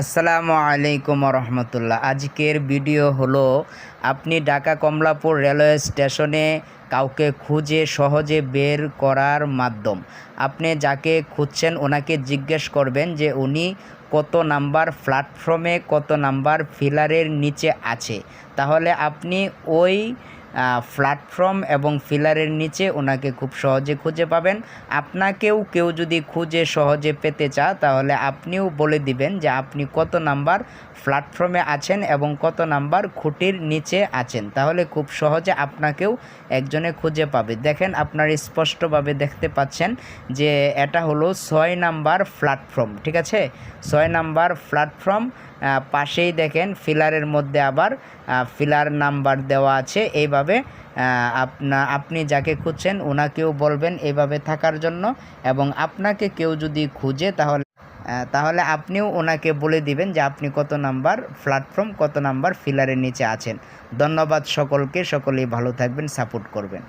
আসসালামু আলাইকুম রহমতুল্লাহ। আজকের ভিডিও হলো আপনি ঢাকা কমলাপুর রেলওয়ে স্টেশনে কাউকে খুঁজে সহজে বের করার মাধ্যম। আপনি যাকে খুঁজছেন ওনাকে জিজ্ঞেস করবেন যে উনি কত নাম্বার প্ল্যাটফর্মে, কত নাম্বার ফিলারের নিচে আছে। তাহলে আপনি ওই প্ল্যাটফর্ম এবং ফিলারের নিচে ওনাকে খুব সহজে খুঁজে পাবেন। আপনাকেও কেউ যদি খুঁজে সহজে পেতে চায় তাহলে আপনিও বলে দিবেন যে আপনি কত নাম্বার প্ল্যাটফর্মে আছেন এবং কত নাম্বার খুঁটির নিচে আছেন। তাহলে খুব সহজে আপনাকেও একজনে খুঁজে পাবে। দেখেন, আপনারা স্পষ্টভাবে দেখতে পাচ্ছেন যে এটা হলো 6 নাম্বার প্ল্যাটফর্ম। ঠিক আছে, 6 নাম্বার প্ল্যাটফর্ম। পাশেই দেখেন ফিলারের মধ্যে আবার ফিলার নাম্বার দেওয়া আছে। এইভাবে আপনি যাকে খুঁজছেন ওনাকেও বলবেন এইভাবে থাকার জন্য, এবং আপনাকে কেউ যদি খুঁজে তাহলে আপনিও ওনাকে বলে দিবেন যে আপনি কত নাম্বার প্ল্যাটফর্ম, কত নাম্বার ফিলারের নিচে আছেন। ধন্যবাদ সকলকে, সকলেই ভালো থাকবেন, সাপোর্ট করবেন।